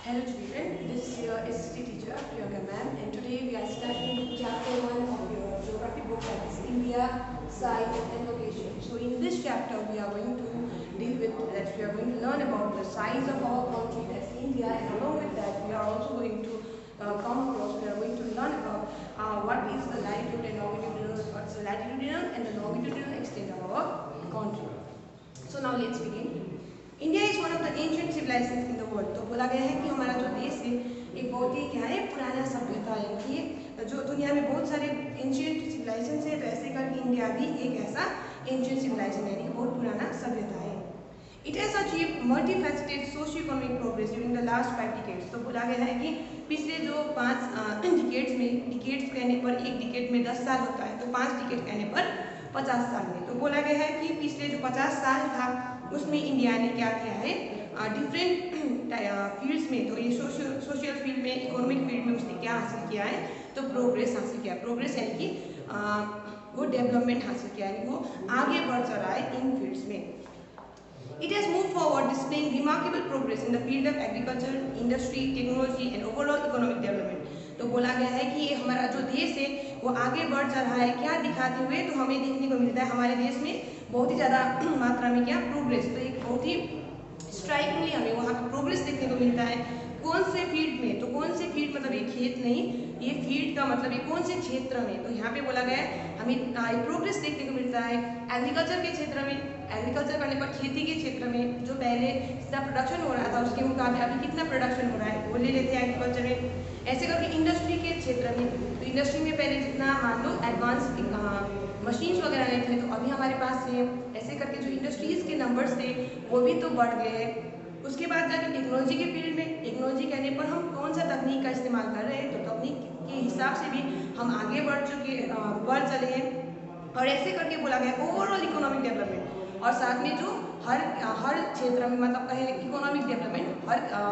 Hello children, this is your SST teacher Priyanka ma'am, and today we are starting chapter 1 of your geography book, that is India, size and location. So in this chapter we are going to deal with that. We are going to learn about the size of our country, that's India, and along with that we are also going to come across, we are going to learn about what is the latitude and longitudinal, what's the latitudinal and the longitudinal extent of our country. So now let's begin. India is one of the ancient civilization in the world. तो बोला गया है कि हमारा जो देश है एक बहुत ही क्या है, पुराना सभ्यता है कि जो दुनिया में बहुत सारे एंशिएंट सिविलाइजेशन है, तो ऐसे करके इंडिया भी एक ऐसा एंशिएंट सिविलाइजेशन है, यानी बहुत पुराना सभ्यता है। It has achieve multi faceted socio economic progress during the last 5 decades. तो बोला गया है कि पिछले जो 5 डिकेड्स में, डिकेड्स कहने पर एक डिकेड में 10 साल होता है, तो 5 डिकेड कहने पर 50 साल में। तो बोला गया है कि पिछले जो 50 साल था उसमें इंडिया ने क्या किया है, डिफरेंट फील्ड्स में, तो ये सोशल फील्ड में, इकोनॉमिक फील्ड में उसने क्या हासिल किया है, तो प्रोग्रेस हासिल किया। प्रोग्रेस यानी कि वो डेवलपमेंट हासिल किया, यानी वो आगे बढ़ चला है इन फील्ड्स में। It has moved forward, displaying remarkable progress in the field of agriculture, industry, technology and overall economic development. तो बोला गया है कि ये हमारा जो देश है वो आगे बढ़ चल रहा है, क्या दिखाते हुए, तो हमें देखने को मिलता है हमारे देश में बहुत ही ज़्यादा मात्रा में क्या प्रोग्रेस, तो एक बहुत ही स्ट्राइकिंगली हमें वहाँ पर प्रोग्रेस देखने को मिलता है। कौन से फील्ड में, तो कौन से फील्ड मतलब ये खेत नहीं, ये फील्ड का मतलब ये कौन से क्षेत्र में, तो यहाँ पे बोला गया है हमें प्रोग्रेस देखने को मिलता है एग्रीकल्चर के क्षेत्र में। एग्रीकल्चर करने पर खेती के क्षेत्र में जो पहले जितना प्रोडक्शन हो रहा था उसके मुकाबले अभी कितना प्रोडक्शन हो रहा है वो ले लेते हैं एग्रीकल्चर में। ऐसे करके इंडस्ट्री के क्षेत्र में, तो इंडस्ट्री में पहले जितना मान लो एडवांस मशीन्स वगैरह नहीं थे, तो अभी हमारे पास है। ऐसे करके जो इंडस्ट्रीज़ के नंबर्स थे वो भी तो बढ़ गए हैं। उसके बाद जाके टेक्नोलॉजी के फील्ड में, टेक्नोलॉजी कहने पर हम कौन सा तकनीक का इस्तेमाल कर रहे हैं, तो तकनीक के हिसाब से भी हम आगे बढ़ चले हैं। और ऐसे करके बोला गया ओवरऑल इकोनॉमिक डेवलपमेंट, और साथ में जो हर क्षेत्र में मतलब कहें इकोनॉमिक डेवलपमेंट,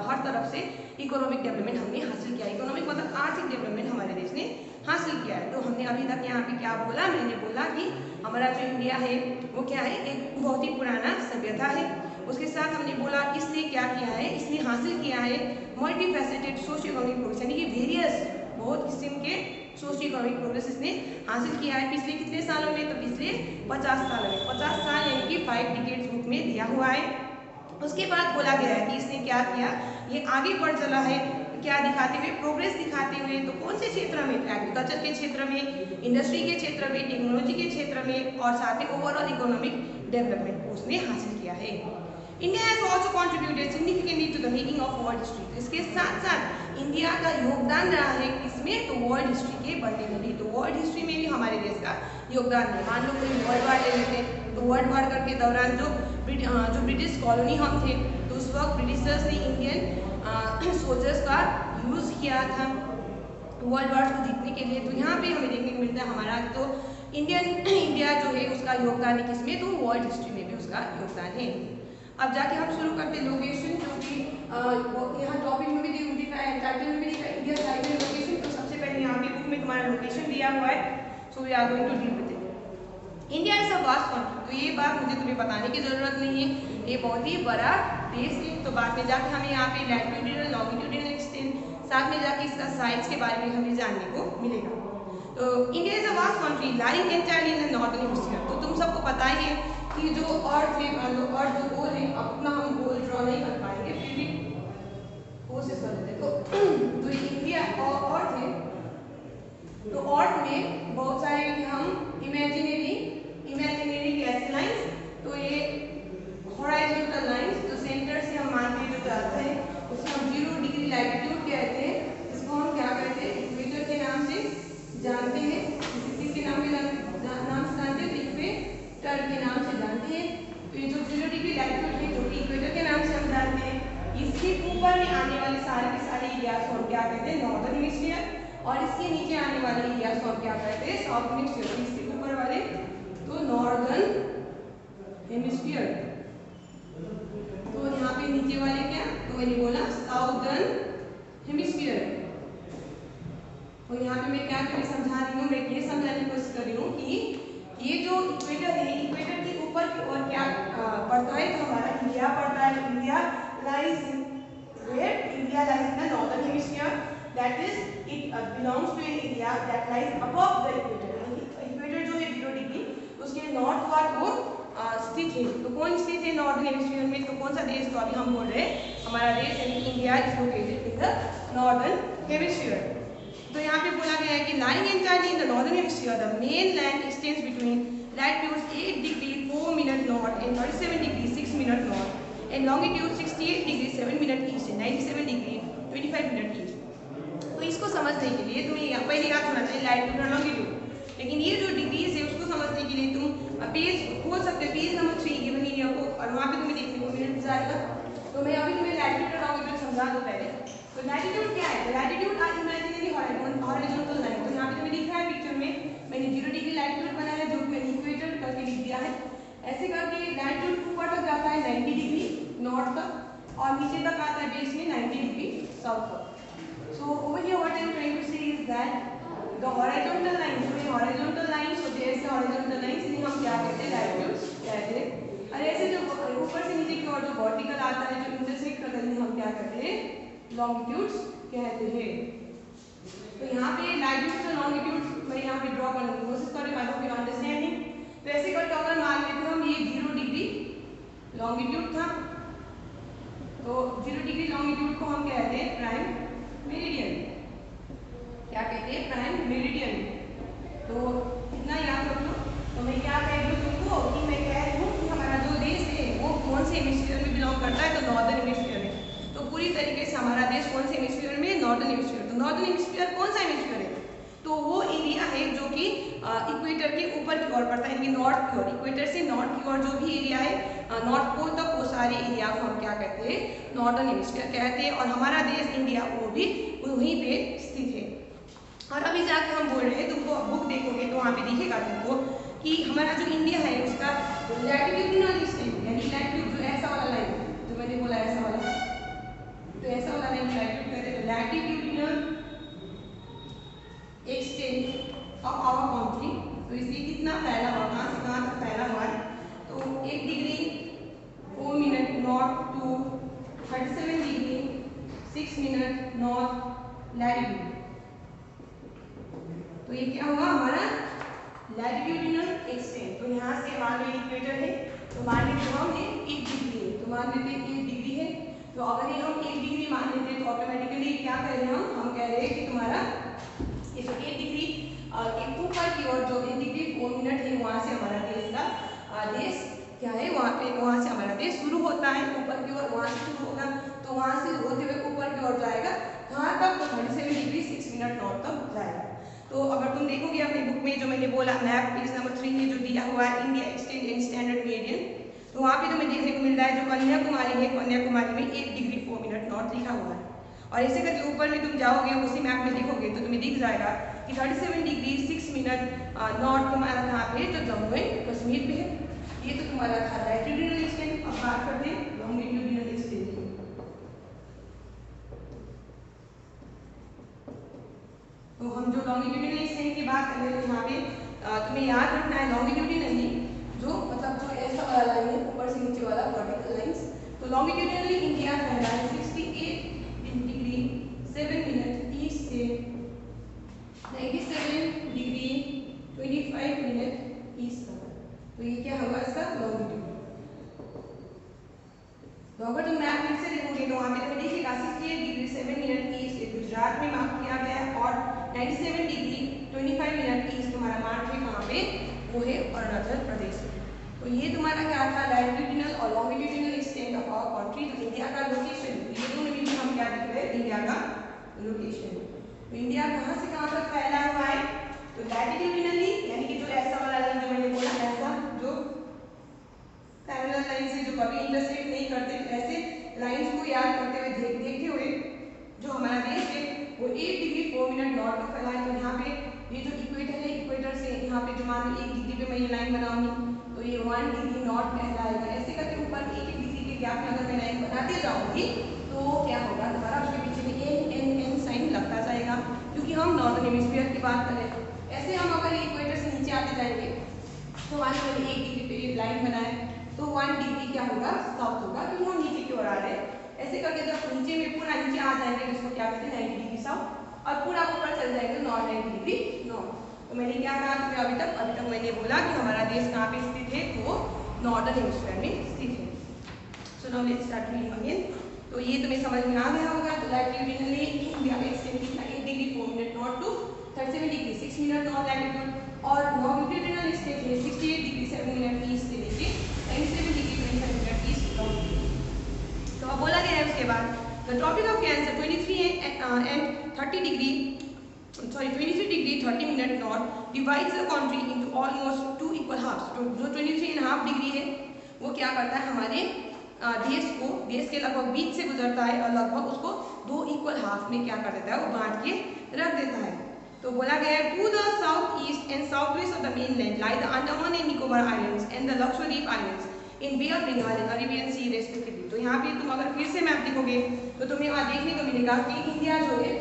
हर तरफ से इकोनॉमिक डेवलपमेंट हमने हासिल किया। इकोनॉमिक मतलब आर्थिक डेवलपमेंट हमारे देश ने हासिल किया है। तो हमने अभी तक यहाँ पे क्या बोला, मैंने बोला कि हमारा जो इंडिया है वो क्या है, एक बहुत ही पुराना सभ्यता है। उसके साथ हमने बोला इसने क्या किया है, इसने हासिल किया है multi faceted socio economic progress, यानी कि वेरियस बहुत किस्म के सोशियो इकोनॉमिक प्रोग्रेस इसने हासिल किया है। पिछले कितने सालों में, तो पिछले 50 सालों में, 50 साल यानी कि 5 डिकेड्स बुक में दिया हुआ है। उसके बाद बोला गया है कि इसने क्या किया, ये आगे बढ़ चला है, क्या दिखाते हुए, प्रोग्रेस दिखाते हुए। तो कौन से क्षेत्र में, एग्रीकल्चर के क्षेत्र में, इंडस्ट्री के क्षेत्र में, टेक्नोलॉजी के क्षेत्र में, और साथ ही ओवरऑल इकोनॉमिक डेवलपमेंट उसने हासिल किया है। India has also contributed significantly to the making of world history. तो इसके साथ साथ इंडिया का योगदान रहा है इसमें, तो वर्ल्ड हिस्ट्री के बनने में भी, तो वर्ल्ड हिस्ट्री में भी हमारे देश का योगदान है। मान लो कोई वर्ल्ड वार ले लेते हैं, तो वर्ल्ड वार के दौरान जो ब्रिटिश कॉलोनी हम थे, तो उस वक्त ब्रिटिशर्स ने इंडियन सोल्जर्स का यूज़ किया था वर्ल्ड वार को जीतने के लिए। तो यहाँ पे हमें देखने को मिलता है हमारा तो इंडिया जो है उसका योगदान है किसमें, तो वर्ल्ड हिस्ट्री में भी उसका योगदान है। अब जाके हम शुरू करते हैं लोकेशन, जो कि यहाँ टॉपिक में भी दिखा है, टाइटल में भी दिखा है, इंडिया साइज एंड लोकेशन। तो सबसे पहले यहाँ पे बुक में तुम्हारा लोकेशन दिया हुआ है, so we are going to deal with it. India is a vast country, तो ये बात मुझे तुम्हें बताने की जरूरत नहीं है, ये बहुत ही बड़ा देश है। तो बाद में जाके हमें यहाँ पे लैटिट्यूडिनल लॉन्गिट्यूडिनल एक्सटेंट, साथ में जाके इसका साइज के बारे में हमें जानने को मिलेगा। तो India is a vast country lying entirely in the northern hemisphere. तो तुम सबको पता ही है कि जो अर्थ है, अर्थ जो गोल है, अपना हम गोल ड्रॉ नहीं कर पाएंगे, फिर भी कोशिश कर लेते। तो जो इंडिया और अर्थ है, तो अर्थ में बहुत सारे हम इमेजिनरी गैस लाइंस, तो ये हॉराइजॉन्टल लाइंस जो सेंटर से हम मान के जो जाता है उसे हम 0 डिग्री लैटिट्यूड कहते हैं। इसको हम क्या कहते हैं, इक्वेटर के नाम से जानते हैं, किसके नाम से जानते हैं, इक्वेटर के नाम से जानते हैं। तो ये जो 0 डिग्री लैटिट्यूड है जो कि इक्वेटर के नाम से हम जानते हैं, इसके ऊपर में आने वाले सारे के सारे एरियाज को हम क्या कहते हैं, नॉर्दर्न हेमिस्फीयर, और इसके नीचे आने वाले एरियाज को हम क्या कहते हैं, साउथ हेमिस्फीयर। इसके ऊपर वाले तो नॉर्दर्न हेमिस्फीयर, तो यहाँ पे नीचे वाले क्या, तो मैंने बोला साउदर्न हेमिस्फीयर। और यहाँ पे मैं क्या कभी समझा रही हूँ, मैं ये समझाने की कोशिश कर रही हूँ कि ये जो इक्वेटर है, इक्वेटर के ऊपर की ओर क्या पड़ता है, तो हमारा इंडिया पड़ता है। India lies where, India lies belongs to an area that lies above the equator, equator जो है 0 डिग्री उसके नॉर्थ पार्ट वो स्थित है। तो कौन स्थित है नॉर्दर्न हेमिस्फीयर में, तो कौन सा देश, तो अभी हम बोल रहे हैं हमारा देश यानी India is located in the northern hemisphere. तो यहाँ पे बोला गया है कि lying entirely in the northern hemisphere the main land x tends between latitude 8 degree 4 minute north and 37 degree 6 minute north and longitude 68 degree 7 minute east and 97 degree 25 minute east. तो इसको समझने के लिए तुम्हें पहले याद होना चाहिए लैटिट्यूड और लॉन्गिट्यूड, लेकिन ये जो डिग्रीज है उसको समझने के लिए तुम पेज खोल सकते हो, page number 3 given in your book, और वहाँ पे तुम्हें देखने को मिल जाएगा। तो मैं अभी तुम्हें लैटिट्यूड और लॉन्गिट्यूड समझा दूँ पहले। तो लैटिट्यूड क्या है, latitude are imaginary horizontal line. तो यहाँ पे तुम्हें दिख रहा है पिक्चर में, मैंने 0 डिग्री लैटिट्यूड बनाया है जो कि मैंने इक्वेटर करके लिख दिया है। ऐसे करके लैटिट्यूड ऊपर तक जाता है 90 डिग्री नॉर्थ तक और नीचे तक आता है बेस में 90 डिग्री साउथ तक। So over here what I am trying to say is that the horizontal line, so ये horizontal line, so there is a horizontal line, इसलिए हम क्या कहते हैं latitudes कहते हैं। और ऐसे जो ऊपर से नीचे की ओर जो vertical आता है जो intersect करता है हम क्या कहते हैं longitudes कहते हैं। तो यहाँ पे latitudes और longitudes मैं यहाँ पे ड्रॉ करने की कोशिश कर रही हूँ, I hope you understanding। तो ऐसे करके अगर मान लेते हम ये 0 डिग्री longitude था, तो 0 डिग्री longitude को हम कहते हैं प्राइम मेरिडियन। क्या कहते हैं प्राइम मेरिडियन। तो इतना याद रख लो। तो मैं क्या कह रही हूँ तुमको कि मैं कह रही हूँ कि हमारा जो देश है वो कौन से हेमिस्फीयर में बिलोंग करता है, तो नॉर्दर्न हेमिस्फीयर में। तो पूरी तरीके से हमारा देश कौन से हेमिस्फीयर में, नॉर्दर्न हेमिस्फीयर। तो नॉर्दर्न हेमिस्फीयर कौन सा हेमिस्फीयर है, तो वो एरिया है जो कि इक्वेटर के ऊपर की ओर पड़ता है, यानी नॉर्थ की ओर, इक्वेटर से नॉर्थ की ओर जो भी एरिया है नॉर्थ पोल तक, वो सारे एरिया को हम क्या कहते हैं नॉर्दर्न हेमिस्फीयर कहते हैं। और हमारा देश इंडिया वो भी वहीं पे स्थित है। और अभी जाके हम बोल रहे हैं, तुमको बुक देखोगे तो वहाँ पे दिखेगा तुमको कि हमारा जो इंडिया है उसका लैटिट्यूडिनल एक्सटेंट, यानी लैटिट्यूड जो ऐसा वाला लाइन जो मैंने बोला ऐसा वाला, तो ऐसा वाला लाइन लैटिट्यूड कहते हैं। Latitudinal extent of our country, तो इसलिए कितना फैला हुआ, कहाँ से कहाँ तक फैला हुआ है, तो 1 degree 4 minute north to 37 degree 6 minute north latitude. तो ये क्या हुआ हमारा लैटिट्यूडिनल एक्सटेंट। तो यहाँ से मान लो इक्वेटर है, तो मान लेते हम 1 डिग्री है, तो मान लेते 1 डिग्री है। तो अगर ये हम 1 डिग्री मान लेते हैं तो ऑटोमेटिकली क्या कह रहे हैं हम कह रहे हैं कि तुम्हारा ये जो 1 डिग्री के ऊपर की ओर जो 1 डिग्री 4 मिनट है वहाँ से हमारा देश का देश क्या है, वहाँ से हमारा देश शुरू होता है ऊपर की ओर, वहाँ से शुरू होगा तो वहाँ से होते हुए ऊपर की ओर जाएगा कहाँ तक, तो 37 डिग्री 6 मिनट नॉर्थ तक जाएगा। तो अगर तुम देखोगे अपने बुक में जो मैंने बोला मैप पेज नंबर 3 में जो दिया हुआ है India extend and standard meridian, तो वहाँ पे तुम्हें देखने को मिल रहा है जो कन्याकुमारी है, कन्याकुमारी में 1 डिग्री 4 मिनट नॉर्थ लिखा हुआ है। और ऐसे करके ऊपर में तुम जाओगे उसी मैप में देखोगे तो तुम्हें दिख जाएगा कि 37 डिग्री 6 मिनट नॉर्थ तुम्हारा कहाँ पे, तो जम्मू एंड कश्मीर पे है। ये तो तुम्हारा था लैटिट्यूडिनल एक्सटेंट। अब बात करते हैं लॉन्गिट्यूडिनल एक्सटेंट की। तो हम जो लॉन्गिट्यूडिनल एक्सटेंट की बात कर रहे हैं, यहाँ पे तुम्हें याद रखना है लॉन्गिट्यूडिनली जो मतलब जो ऐसा वाला लाइन है ऊपर से नीचे वाला वर्टिकल लाइंस, तो लॉन्गिट्यूडिनली इंडिया फैला है 68 डिग्री 7 मिनट ईस्ट से 97 डिग्री 25 मिनट ईस्ट तक। तो ये क्या होगा इसका लॉन्गिट्यूड। तो अगर तुम मैप फिर से देखोगे तो वहाँ पे तुम्हें देखिएगा 68 डिग्री 7 मिनट ईस्ट गुजरात में मार्क किया गया है और 97 डिग्री 25 मिनट ईस्ट तुम्हारा मार्क है कहाँ पे, वो है अरुणाचल प्रदेश में। तो ये तुम्हारा क्या था लैटिट्यूडिनल और longitudinal extent of our country, तो इंडिया का लोकेशन, ये दोनों भी हम क्या देख रहे हैं इंडिया का लोकेशन। तो इंडिया कहाँ से कहाँ तक फैला हुआ है, तो लैटिट्यूडिनली यानी कि जो ऐसा वाला लाइन जो मैंने बोला ऐसा जो पैरेलल लाइन से जो कभी इंटरसेक्ट नहीं करते, ऐसे लाइंस को याद करते हुए देखते हुए जो हमारा देश है वो 8 डिग्री 4 मिनट नॉर्थ तक फैला है। तो यहाँ पे ये जो इक्वेटर है, इक्वेटर से यहाँ पे जो मान लो 1 डिग्री पे मैं ये लाइन बनाऊंगी तो ये 1 डिग्री नॉर्थ कहलाएगा। ऐसे करके ऊपर 1 डिग्री के गैप में अगर मैं लाइन बनाते जाऊंगी तो क्या होगा हमारा उसके पीछे में एन साइन लगता जाएगा, क्योंकि हम नॉर्दर्न हेमिस्फीयर की बात करें। ऐसे हम अगर इक्वेटर से नीचे आते जाएंगे तो मान लो 1 डिग्री पे लाइन बनाए तो 1 डिग्री क्या होगा साउथ होगा, क्योंकि हम नीचे की ओर आ रहे हैं। ऐसे करके जब नीचे में पूरा नीचे आ जाएंगे जिसको क्या कहते हैं 90 डिग्री साउथ, और पूरा ऊपर चल जाएगा नॉर्थ 90 डिग्री नॉर्थ। तो मैंने क्या कहा तुम्हें अभी तक मैंने बोला कि हमारा देश कहाँ पे स्थित है, वो नॉर्दर्न हेमिस्फीयर में स्थित है। So now let's start reading again. तो ये तुम्हें समझ में आ गया होगा। तो लैटिट्यूडिनली इंडिया का एक्सटेंड कितना 8 degree 4 minute north to 37 degree 6 minute north latitude, और लॉन्गिट्यूडिनल एक्सटेंड है 68 डिग्री 7 मिनट ईस्ट से लेके 97 डिग्री 27 मिनट ईस्ट लॉन्गिट्यूड। तो अब बोला गया है उसके बाद the tropic of cancer 23 and 30 degree 23 degree 30 minute north divides the country into almost 2 equal halves. तो जो 23.5 डिग्री है वो क्या करता है, हमारे देश के लगभग बीच से गुजरता है और लगभग उसको 2 इक्वल हाफ में क्या कर देता है, वो बांट के रख देता है। तो बोला गया है to the south east and south west of the mainland lie the Andaman and Nicobar islands and the Lakshadweep islands in Bay of Bengal and Arabian Sea respectively. तो यहाँ पे तुम अगर फिर से मैप देखोगे तो तुम्हें वहाँ देखने को मिलेगा कि इंडिया जो है,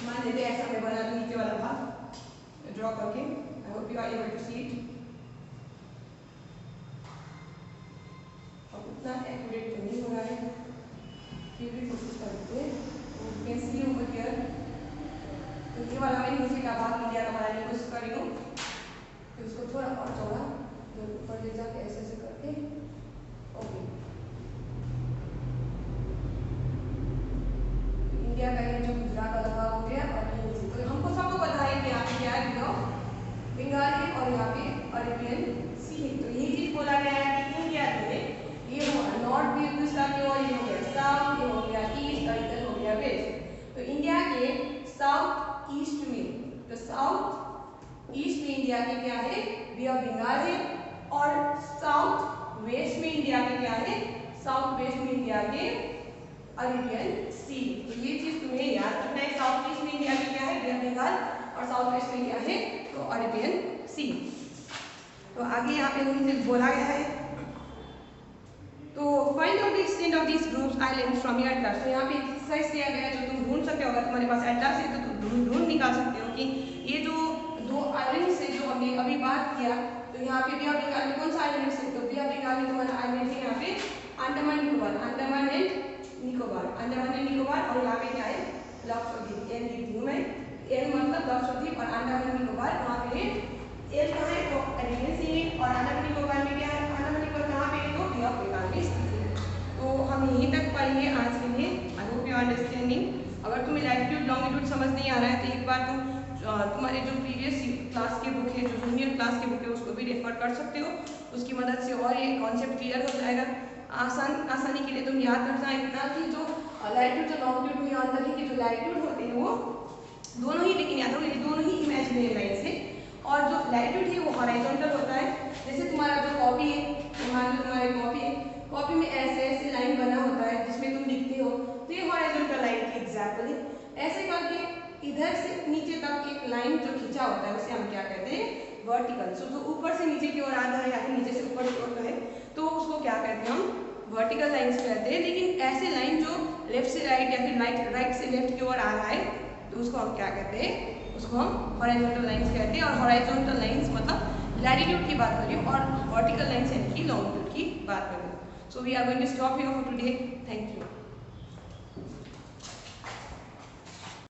मान लेते हैं ऐसा मैं बना दूं नीचे वाला भाग ड्रॉ करके। I hope you are able to see it. अब उतना एक्यूरेट तो नहीं हो रहा है, फिर भी कोशिश करते हैं। तो you can see over here. तो ये वाला मैं नीचे का भाग इंडिया का बनाने की कोशिश कर रही हूँ। फिर उसको थोड़ा और चौड़ा ऊपर ले जाके ऐसे ऐसे करके ओके। इंडिया का ये जो गुजरात वाला भाग हो गया और ये नीचे। तो हमको सबको पता है कि यहाँ पे क्या है, बंगाल है और यहाँ पे अरेबियन सी है। तो यही चीज बोला गया है कि इंडिया जो है ये नॉर्थ भी गुजरात की ओर, ये हो गया साउथ, ये हो गया ईस्ट और इधर हो गया वेस्ट। तो इंडिया के साउथ ईस्ट में, तो साउथ ईस्ट में इंडिया के क्या है, बे ऑफ बंगाल है, और साउथ वेस्ट में इंडिया के क्या है, साउथ वेस्ट में इंडिया के अरेबियन सी। तो ये चीज तुम्हें याद रखना है। साउथ ईस्ट में इंडिया के क्या है, बे ऑफ बंगाल, और साउथ वेस्ट में क्या है, तो अरेबियन सी। तो आगे यहाँ पे उन्हें बोला गया है तो find out the extent of this groups islands from your Atlas. तो यहाँ पे एक्सरसाइज दिया गया है जो तुम ढूंढ सकते हो। अगर तुम्हारे पास एटलस है तो तुम ढूंढ निकाल सकते हो कि ये जो 2 आइलैंड्स है जो हमने अभी बात किया, तो यहाँ पे बे ऑफ बंगाल में कौन सा आइलैंड है, तो बे ऑफ बंगाल में तुम्हारा आइलैंड है यहाँ पे अंडमान निकोबार, अंडमान एंड निकोबार, अंडमान एंड निकोबार, और यहाँ पे क्या है लक्षद्वीप। एन लिख दूं मैं, एन मतलब लक्षद्वीप और अंडमान निकोबार वहाँ पे है। एल कहाँ है, तो अरेबियन सी है, और अंडमान निकोबार में क्या है, अंडमान निकोबार कहाँ पे है, तो बे ऑफ बंगाल में स्थित है। तो हम यहीं तक पढ़ेंगे आज के लिए। आई होप यू अंडरस्टैंडिंग। अगर तुम्हें लैटिट्यूड लॉन्गिट्यूड समझ नहीं आ रहा है तो एक बार तुम तुम्हारे जो प्रीवियस क्लास के बुक है, जो जूनियर क्लास के बुक है, उसको भी रेफर कर सकते हो। उसकी मदद से और ये कॉन्सेप्ट क्लियर हो जाएगा। आसानी के लिए तुम याद रखना इतना कि जो लैटिट्यूड जो लॉन्गिट्यूड में याद रखें कि जो लैटिट्यूड होते हैं वो दोनों ही, लेकिन याद रखो ये दोनों ही इमेजिनरी लाइन्स है, और जो लैटिट्यूड है वो हॉरिजॉन्टल होता है। जैसे तुम्हारा जो कॉपी है, मान लो तुम्हारी कॉपी है, कॉपी में ऐसे ऐसे लाइन बना होता है जिसमें तुम लिखते हो, तो ये हॉरिजॉन्टल लाइन की एग्जाम्पल है। ऐसे करके इधर से नीचे तक एक लाइन जो खींचा होता है उसे हम क्या कहते हैं, वर्टिकल। सो जो ऊपर से नीचे की ओर आता है या फिर नीचे से ऊपर की ओर है तो उसको क्या कहते हैं, हम वर्टिकल लाइन्स कहते हैं। लेकिन ऐसे लाइन जो लेफ्ट से राइट या फिर राइट से लेफ्ट की ओर आ रहा है तो उसको हम क्या कहते हैं, उसको हम हॉरिजॉन्टल लाइन्स कहते हैं। और हॉरिजॉन्टल लाइन्स मतलब लैटिट्यूड की बात करें और वर्टिकल लाइन्स यानी कि लॉन्गिट्यूड की बात करें। So we are going to stop here for today. Thank you.